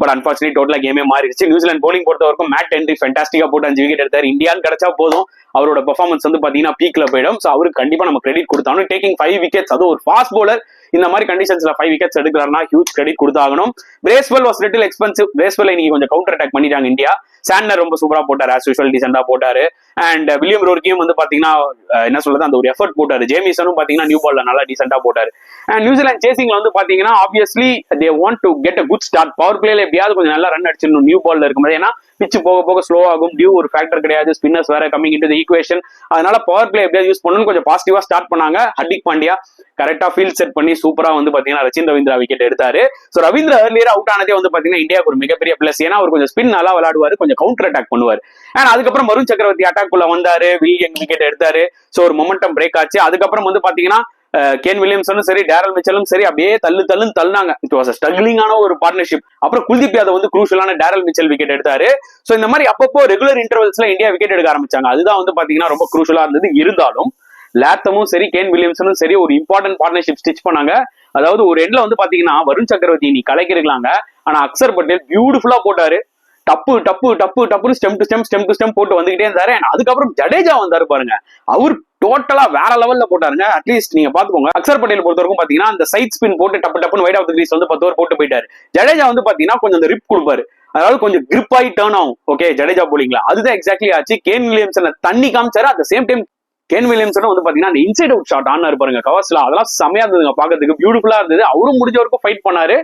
பட் அன்பார்ச்சுனேட் டோட்டலா கேமே மாறிடுச்சு. நியூசிலாந்து போலிங் பொறுத்த வரைக்கும் மேட் ஹென்ரி ஃபேண்டாஸ்டிக்கா போட்டு 5 விக்கெட் எடுத்தாரு. இந்தியான்னு கிடைச்சா போதும், அவரோட பெர்ஃபார்மன்ஸ் வந்து பாத்தீங்கன்னா பீக்ல போயிடும். சோ அவருக்கு கண்டிப்பா நம்ம கிரெடிட் கொடுத்தாலும் டேக்கிங் 5 விக்கெட்ஸ், அது ஒரு ஃபாஸ்ட் பவுலர் இந்த மாதிரி கண்டிஷன்ஸ்ல 5 விக்கெட்ஸ் எடுக்கிறாருன்னா ஹியூஜ் கிரெடிட் கொடுத்தாகணும். Bracewell was little expensive. Bracewell இன்னைக்கு கொஞ்சம் கவுண்டர் அட்டாக் பண்ணிட்டாங்க இந்தியா. சாண்டர் ரொம்ப சூப்பரா போட்டாரு, ஆஸ் யூஷுவல் டீசெண்டா போட்டாரு. அண்ட் வில்லியம் ரோர்கியும் வந்து பாத்தீங்கன்னா என்ன சொல்றது அந்த ஒரு எஃபர்ட் போட்டாரு. ஜேமிசனும் பாத்தீங்கன்னா நியூ பால்ல நல்லா டீசெண்டா போட்டாரு. அண்ட் நியூசிலாந்து சேசிங்ல வந்து பாத்தீங்கன்னா obviously they want to get a good start. Power பிளேல எப்படியாவது கொஞ்சம் நல்லா ரன் அடிச்சிடணும் நியூ பால்ல இருக்கும்போது. ஏன்னா பிச்சு போக போக ஸ்லோ ஆகும், டியூ ஒரு ஃபேக்டர் கிடையாது, ஸ்பின்னர்ஸ் வேற கமிங் இன்டு தி ஈக்குவேஷன். அதனால பவர் பிளே எப்படியாவது யூஸ் பண்ணணும் கொஞ்சம் பாசிட்டிவா ஸ்டார்ட் பண்ணாங்க. ஹர்திக் பாண்டியா கரெக்டா ஃபீல்ட் செட் பண்ணி சூப்பரா வந்து பாத்தீங்கன்னா ரச்சின் ரவீந்திரா விக்கெட் எடுத்தாரு. சோ ரவீந்திரா ஏர்லியர் அவுட் ஆனதே வந்து பாத்தீங்கன்னா இந்தியாவுக்கு ஒரு மிகப்பெரிய பிளஸ். ஏன்னா அவர் கொஞ்சம் ஸ்பின் நல்லா விளையாடுவாரு, கொஞ்சம் கவுண்டர் அட்டாக் பண்ணுவார். அண்ட் அதுக்கப்புறம் வருண் சக்கரவர்த்தி அட்டாக் குள்ள வந்தாரு, வில்லியன் விக்கெட் எடுத்தாரு. சோ ஒரு மொமெண்டம் பிரேக் ஆச்சு. அதுக்கப்புறம் வந்து பாத்தீங்கன்னா கேன் வில்லியம்சனும் சரி டேரல் மிச்சலும் சரி அப்படியே தள்ளுனாங்க. இட் வாஸ் ஸ்ட்ரகிளிங்கான ஒரு பார்ட்னர்ஷிப். அப்புறம் குல்தீப் யாதவ் வந்து குரூஷியலான டேரல் மிச்சல் விக்கெட் எடுத்தாரு. சோ இந்த மாதிரி அப்பப்போ ரெகுலர் இன்டர்வல்ஸ்ல இந்தியா விக்கெட் எடுக்க ஆரம்பிச்சாங்க. அதுதான் வந்து பாத்தீங்கன்னா ரொம்ப குரூஷியலா இருந்தது. இருந்தாலும் லாத்தமும் சரி கேன் வில்லியம்சனும் சரி ஒரு இம்பார்ட்டன்ட் பார்ட்னர்ஷிப் ஸ்டிச் பண்ணாங்க. அதாவது ஒரு எண்ட்ல வந்து பாத்தீங்கன்னா வருண் சக்கரவர்த்தி நீ கலைக்கிறாங்க, ஆனா அக்சர் பட்டேல் பியூட்டிஃபுல்லா போட்டாரு. டப்பு டப்பு டப்பு டப்புன்னு ஸ்டெம் டு ஸ்டெம் போட்டு வந்துகிட்டே இருந்தாரு. அதுக்கப்புறம் ஜடேஜா வந்தாரு பாருங்க, அவர் டோட்டலா வேற லெவல்ல போட்டாருங்க. அட்லீஸ்ட் நீங்க பாத்துக்கோங்க, அக்சர் பட்டேல் பொறுத்த வரைக்கும் பாத்தீங்கன்னா அந்த சைட் ஸ்பின் போட்டு டப்பு டப்புன்னு வைட் ஆஃப் தி கிரீஸ் வந்து 10 ஓவர் போட்டு போயிட்டாரு. ஜடேஜா வந்து பாத்தீங்கன்னா கொஞ்சம் அந்த ரிப் கொடுப்பாரு, அதாவது கொஞ்சம் கிரிப் ஆகி டர்ன் ஆகும். ஓகே ஜடேஜா போலிங்ல அதுதான் எக்ஸாக்ட்லி ஆச்சு. கேன் வில்லியம்சன் தண்ணி காமிச்சாரு. At same time Kane Williamson வந்து பாத்தீங்கன்னா அந்த இன்சைட் அவுட் ஷாட் ஆனாரு பாருங்க கவர்ஸ்ல, அதெல்லாம் செமையா இருந்ததுங்க பாக்கிறதுக்கு, பியூட்டிஃபுல்லா இருந்தது. அவரும் முடிஞ்ச வரைக்கும் ஃபைட் பண்ணாரு.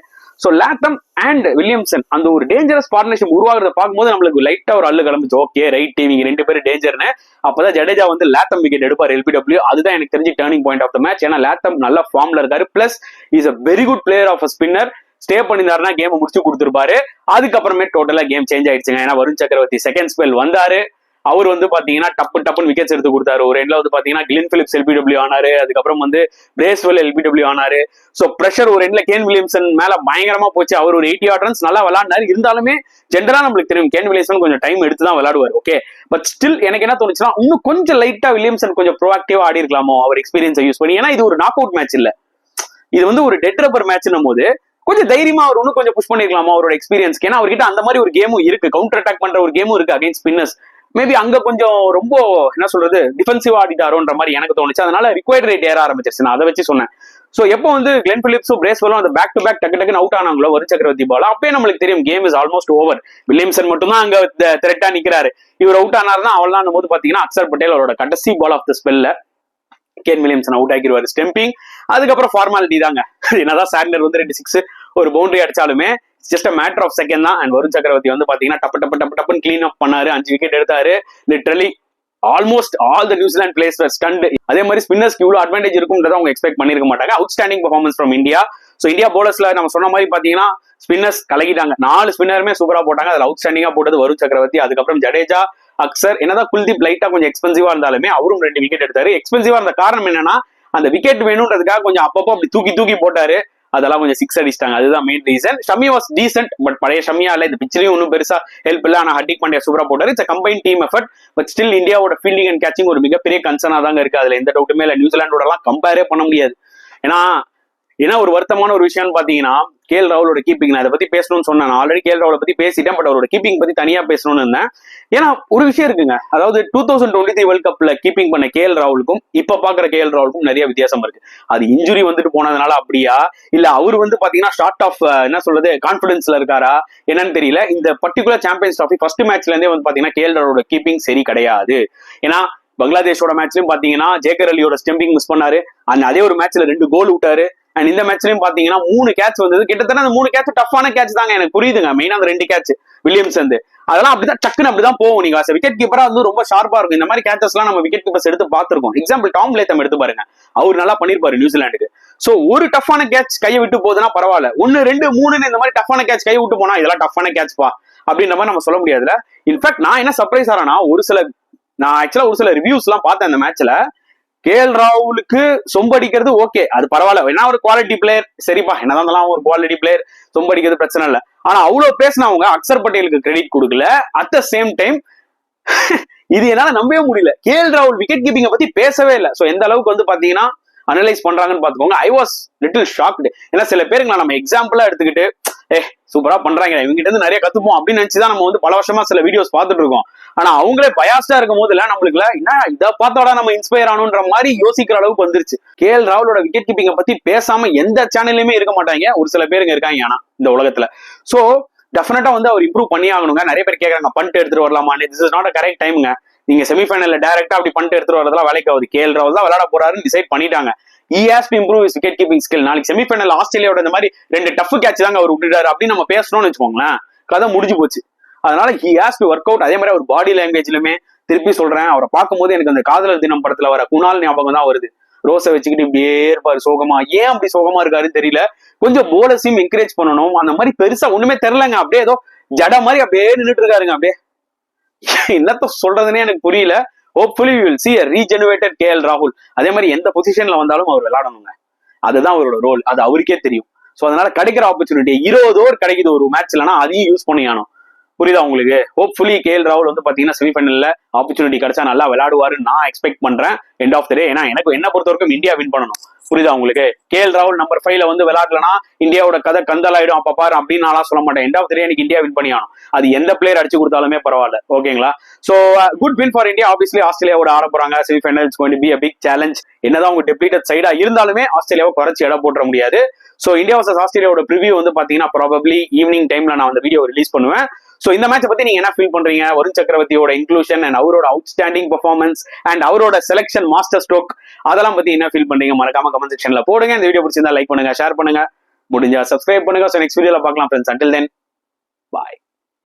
சோ லாத்தம் அண்ட் வில்லியம்சன் அந்த ஒரு டேஞ்சரஸ் பார்ட்னர்ஷிப் உருவாகிறத பார்க்கும்போது நம்மளுக்கு லைட்டா ஒரு அல்லு கிளம்பிச்சு. ஓகே ரைட், இவங்க 2 பேரும் டேஞ்சர்னு. அப்பதான் ஜடேஜா வந்து லாத்தம் விக்கெட் எடுப்பார் எல்பிடபிள்யூ. அதுதான் எனக்கு தெரிஞ்சு turning point of the match. ஏன்னா லாத்தம் நல்ல ஃபார்ம்ல இருக்காரு, plus is a very good player of a ஸ்பின்னர். ஸ்டே பண்ணிருந்தாருன்னா கேம் முடிச்சு கொடுத்துருப்பாரு. அதுக்கப்புறமே டோட்டலா கேம் சேஞ்ச் ஆயிடுச்சுங்க. ஏன்னா வருண் சக்கரவர்த்தி செகண்ட் ஸ்பெல் வந்தாரு. அவர் வந்து பாத்தீங்கன்னா டப்புன்னு விக்கெட்ஸ் எடுத்து கொடுத்தாரு. ஒரு எண்ட்ல வந்து பாத்தீங்கன்னா கிளின் பிலிப்ஸ் எல்பிடபிள்யூ ஆனாரு. அதுக்கப்புறம் வந்து பிரேஸ்வெல் எல்பிடபிள்யூ ஆனாரு. சோ பிரஷர் ஒரு எண்ட்ல கேன் வில்லியம்சன் மேல பயங்கரமா போச்சு. அவர் ஒரு 80 odd runs நல்லா விளையாடினாரு. இருந்தாலுமே ஜென்ரலா நம்மளுக்கு தெரியும் கேன் வில்லியம்சன் கொஞ்சம் டைம் எடுத்து தான் விளையாடுவார். ஓகே பட் ஸ்டில் எனக்கு என்ன தோணுச்சுன்னா இன்னும் கொஞ்சம் லைட்டா வில்லியம்சன் கொஞ்சம் ப்ரோஆக்டிவா ஆடி இருக்கலாமோ அவர் எக்ஸ்பீரியன்ஸை யூஸ் பண்ணி. ஏன்னா இது ஒரு நாக் அவுட் மேட்ச் இல்ல, இது வந்து ஒரு டெட் ரப்பர் மேட்ச்னும் போது கொஞ்சம் தைரியமா அவர் இன்னும் கொஞ்சம் புஷ் பண்ணிருக்கலாமா அவரோட எக்ஸ்பீரியன்ஸ்க்கு. ஏன்னா அவர்கிட்ட அந்த மாதிரி ஒரு கேமும் இருக்கு, கவுண்டர் அட்டாக் பண்ற ஒரு கேமும் இருக்கு அகைன்ஸ்ட் ஸ்பின்னர்ஸ். மேபி அங்க கொஞ்சம் ரொம்ப என்ன சொல்றது டிஃபென்சிவா ஆடிட்டாரோன்ற மாதிரி எனக்கு தோணுச்சு. அதனால ரிக்வயர்ட் ரேட் ஏற ஆரம்பிச்சிருச்சு. நான் அதை வச்சு சொன்னேன். சோ எப்போ வந்து கிளென் பிலிப்ஸும் பிரேஸ்வெல்லும் அந்த பேக் டு பேக் டக்குன்னு அவுட் ஆனாங்களோ வருண் சக்கரவர்த்தி பால், அப்பயே நம்மளுக்கு தெரியும் game is almost over. Williamson மட்டும் தான் அங்க த்ரெட்டா நிக்கிறாரு. இவர் அவுட் ஆனாருன்னா அவள்தான் போது பாத்தீங்கன்னா அக்சர் பட்டேல் அவரோட கடைசி பால் ஆஃப் த ஸ்பெல்ல கேன் வில்லியம்சன் அவுட் ஆக்கிடுவாரு ஸ்டெம்பிங். அதுக்கப்புறம் ஃபார்மாலிட்டி தாங்க. என்னதான் சாண்டர் வந்து 2 6 ஒரு பவுண்டரி அடிச்சாலுமே ஜஸ்ட் மேட்டர் ஆஃப் செகண்ட் தான். அண்ட் வருண் சக்கரவர்த்தி வந்து பாத்தீங்கன்னா டப்புன்னு கிளீன் அப் பண்ணாரு, 5 விக்கெட் எடுத்தாரு. Literally almost all the New Zealand players were stunned. அதே மாதிரி ஸ்பின்னர்ஸ்க்கு இவ்வளவு அட்வான்டேஜ் இருக்கும்ன்றத அவங்க எக்ஸ்பெக்ட் பண்ணிருக்க மாட்டாங்க. Outstanding performance from India. So India போலர்ஸ்ல நம்ம சொன்ன மாதிரி பாத்தீங்கன்னா ஸ்பின்னர்ஸ் கலக்கிட்டாங்க. 4 ஸ்பின்னருமே சூப்பரா போட்டாங்க. அதுல அவுட்ஸ்டாண்டிங்கா போட்டது வருண் சக்கரவர்த்தி. அதுக்கப்புறம் ஜடேஜா, அக்சர். என்னதான் குல்தீப் லைட்டா கொஞ்சம் எக்ஸ்பென்சிவா இருந்தாலுமே அவரும் 2 விக்கெட் எடுத்தாரு. எக்ஸ்பென்சிவா இருந்த காரணம் என்னன்னா அந்த விக்கெட் வேணும்ன்றதுக்காக கொஞ்சம் அப்பப்போ அப்படி தூக்கி போட்டாரு. அதெல்லாம் கொஞ்சம் 6 அடிச்சிட்டாங்க. அதுதான் main reason. Shami was decent, but பழைய ஷமியா இல்ல. இந்த பிச்சிலையும் ஒன்றும் பெருசா ஹெல்ப் இல்ல. ஆனா ஹர்திக் பாண்டியா சூப்பரா போட்டாரு. It's combine team effort. But still இந்தியாவோட ஃபீல்டிங் அண்ட் கேச்சிங் ஒரு மிகப்பெரிய கன்சர்னா தாங்க இருக்கு. அதுல எந்த டவுட்டுமே இல்ல. நியூசிலாண்டோட எல்லாம் கம்பேரே பண்ண முடியாது. ஏன்னா ஒரு வருத்தமான ஒரு விஷயம்னு பாத்தீங்கன்னா கேஎல் ராகுலோட கீப்பிங். நான் அதை பத்தி பேசணும்னு சொன்னேன். ஆல்ரெடி கேஎல் ராகுலை பத்தி பேசிட்டேன், பட் அவரோட கீப்பிங் பத்தி தனியா பேசணும்னு இருந்தேன். ஏன்னா ஒரு விஷயம் இருக்குங்க, அதாவது 2023 வேர்ல்ட் கப்ல கீப்பிங் பண்ண கேஎல் ராகுலுக்கும் இப்ப பாக்குற கேஎல் ராகுலுக்கும் நிறைய வித்தியாசம் இருக்கு. அது இன்ஜுரி வந்துட்டு போனதுனால அப்படியா, இல்ல அவர் வந்து பாத்தீங்கன்னா ஷார்ட் ஆஃப் என்ன சொல்றது கான்பிடன்ஸ்ல இருக்காரா என்னன்னு தெரியல. இந்த பர்டிகுலர் சாம்பியன்ஸ் டிராஃபி ஃபர்ஸ்ட் மேட்ச்ல இருந்தே வந்து பாத்தீங்கன்னா கேஎல் ராகுலோட கீப்பிங் சரி கிடையாது. ஏன்னா பங்களாதேஷோட மேட்ச்லயும் பாத்தீங்கன்னா ஜேக்கர் அலியோட ஸ்டெம்பிங் மிஸ் பண்ணாரு. அதே ஒரு மேட்ச்ல 2 கோல் விட்டாரு. அண்ட் இந்த மேட்ச்லயும் பாத்தீங்கன்னா 3 கேட்ச் வந்தது. கிட்டத்தட்ட அந்த 3 கேட்ச் டஃப்பான கேட்ச் தாங்க, எனக்கு புரியுதுங்க. மெயினா அந்த 2 கேட்ச் வில்லியம்ஸ் வந்து அதெல்லாம் அப்படிதான் டக்குன்னு அப்படிதான் போகும். நீங்க விக்கெட் கீப்பரா வந்து ரொம்ப ஷார்ப்பா இருக்கும். இந்த மாதிரி கேச்சஸ் எல்லாம் நம்ம விக்கெட் கீப்பர்ஸ் எடுத்து பார்த்திருக்கோம். எக்ஸாம்பிள் டாம் லேத்தம் எடுத்து பாருங்க, அவர் நல்லா பண்ணிருப்பாரு நியூசிலாந்துக்கு. சோ ஒரு டஃப்பான கேட்ச் கையை விட்டு போகுதுன்னா பரவாயில்ல, 1 2 3 இந்த மாதிரி டஃப்பான கேட்ச் கையை விட்டு போனா இதெல்லாம் டஃப்பான கேட்ச் பா அப்படின்ற மாதிரி நம்ம சொல்ல முடியாதுல. இன்ஃபேக்ட் நான் என்ன சர்ப்ரைஸ் ஆறேன்னா நான் ஆக்சுவலா ஒரு சில ரிவ்யூஸ் எல்லாம் பார்த்தேன் அந்த மேட்ச்ல. கேஎல் ராகுலுக்கு சொம்படிக்கிறது ஓகே, அது பரவாயில்ல, ஏன்னா ஒரு குவாலிட்டி பிளேயர், சரிப்பா என்னதான் இருந்தாலும் ஒரு குவாலிட்டி பிளேயர், சொம்படிக்கிறது பிரச்சனை இல்லை. ஆனா அவ்வளவு பேசினவங்க அக்சர் பட்டேலுக்கு கிரெடிட் கொடுக்கல. அட் த சேம் டைம் இது என்னால நம்பவே முடியல, கேஎல் ராகுல் விக்கெட் கீப்பிங்கை பத்தி பேசவே இல்லை. சோ எந்த அளவுக்கு வந்து பாத்தீங்கன்னா அனலைஸ் பண்றாங்கன்னு பாத்துக்கோங்க. I was little shocked. ஏன்னா சில பேருக்கு நம்ம எக்ஸாம்பிளா எடுத்துக்கிட்டு சூப்பரா பண்றாங்க, இவங்க கிட்ட இருந்து நிறைய கத்துப்போம் அப்படின்னு நினைச்சுதான் நம்ம வந்து பல வருஷமா சில வீடியோஸ் பார்த்துட்டு இருக்கோம். ஆனா அவங்களே பயாஸ்டா இருக்கும் போது நம்மளுக்குல என்ன இதை பார்த்தோட நம்ம இன்ஸ்பயர் ஆகணுன்ற மாதிரி யோசிக்கிற அளவுக்கு வந்துருச்சு. கேஎல் ராகுலோட விக்கெட் கீப்பிங்கை பத்தி பேசாம எந்த சேனல்லையுமே இருக்க மாட்டாங்க, ஒரு சில பேருங்க இருக்காங்க ஆனா இந்த உலகத்துல. சோ டெஃபினட்டா வந்து அவர் இம்ப்ரூவ் பண்ணி ஆகணுங்க. நிறைய பேர் கேட்கறாங்க பண்ட் எடுத்துட்டு வரலாமா, this is not a correct டைம்ங்க. நீங்க செமிஃபைனல்ல டைரக்டா அப்படி பண்ட் எடுத்துட்டு வரதெல்லாம் வேலைக்கு ஆகுது. கேஎல் ராகுல் தான் விளையாட போறாருன்னு டிசைட் பண்ணிட்டாங்க. He has to improve his wicket keeping skill. நாளைக்கு செமிஃபைனல் ஆஸ்திரேலியாவோட இந்த மாதிரி 2 டஃப் கேட்ச் தாங்க அவர் விட்டுட்டாரு அப்படின்னு நம்ம பேசணும்னு வச்சுக்கோங்களேன், கதை முடிஞ்சு போச்சு. அதனால he has to work out. அதே மாதிரி அவர் பாடி லாங்குவேஜ்லுமே திருப்பி சொல்றேன், அவரை பார்க்கும்போது எனக்கு அந்த காதலர் தினம் படத்துல வர குணால் ஞாபகம் தான் வருது. ரோஸை வச்சுக்கிட்டு இப்படியே இருப்பாரு சோகமா. ஏன் அப்படி சோகமா இருக்காருன்னு தெரியல. கொஞ்சம் போலர்ஸையும் என்கரேஜ் பண்ணணும். அந்த மாதிரி பெருசா ஒண்ணுமே தெரியலங்க, அப்படியே ஏதோ ஜட மாதிரி அப்படியே நின்றுட்டு இருக்காருங்க. அப்படியே என்னத்த சொல்றதுன்னே எனக்கு புரியல. Hopefully we will see a regenerated KL ராகுல். அதே மாதிரி எந்த பொசிஷன்ல வந்தாலும் அவர் விளையாடணுங்க, அதுதான் அவரோட ரோல், அது அவருக்கே தெரியும். சோ அதனால கிடைக்கிற ஆப்பர்ச்சுனிட்டி 20 ஓவர் கிடைக்குது ஒரு மேட்ச்லனா அதையும் யூஸ் பண்ணியானோம். புரியுதா உங்களுக்கு? ஹோப்ஃபுல்லி கேஎல் ராகுல் வந்து பாத்தீங்கன்னா செமிஃபைனல்ல ஆப்பர்ச்சுனிட்டி கிடைச்சா நல்லா விளையாடுவாருன்னு நான் எக்ஸ்பெக்ட் பண்றேன் எண்ட் ஆஃப் த டே. ஏன்னா எனக்கு என்ன பொறுத்த வரைக்கும் இந்தியா வின் பண்ணணும். புரியுதா உங்களுக்கு? கேஎல் ராகுல் நம்பர் 5ல வந்து விளையாடலனா இந்தியாவோட கதை கந்தலாயிடும் அப்ப பாரு அப்படின்னு நான் சொல்ல மாட்டேன். எண்ட் ஆஃப் த டே எனக்கு இந்தியா வின் பண்ணி ஆகணும், அது எந்த பிளேயர் அடிச்சு கொடுத்தாலுமே பரவாயில்ல. ஓகேங்களா? So good win for India. Obviously ஆஸ்திரேலியாவோட ஆட போறாங்க semifinal. It's going to be a big challenge. என்னதான் உங்க டெப்ளீட்டட் சைடா இருந்தாலுமே ஆஸ்திரேலியாவை குறைச்சி இடம் போட்டுற முடியாது. சோ இந்தியா வர்சஸ் ஆஸ்திரேலியாவோட ப்ரிவியூ வந்து பாத்தீங்கன்னா ப்ராபப்லி ஈவினிங் டைம்ல நான் அந்த வீடியோ ரிலீஸ் பண்ணுவேன். சோ இந்த மேட்சை பத்தி நீங்க என்ன ஃபீல் பண்றீங்க? வருண் சக்கரவர்த்தியோட இன்க்ளூஷன் அண்ட் அவரோட அவுட்ஸ்டாண்டிங் பெர்ஃபார்மன்ஸ் அண்ட் அவரோட செலக்ஷன் மாஸ்டர் ஸ்ட்ரோக் அதெல்லாம் பத்தி என்ன ஃபீல் பண்றீங்க? மறக்காம கமெண்ட் செக்ஷன்ல போடுங்க. இந்த வீடியோ பிடிச்சிருந்தா லைக் பண்ணுங்க, ஷேர் பண்ணுங்க, முடிஞ்சா சப்ஸ்கிரைப் பண்ணுங்க. சோ நெக்ஸ்ட் வீடியோல பார்க்கலாம் ஃப்ரெண்ட்ஸ். அன்டில் தென் பாய்.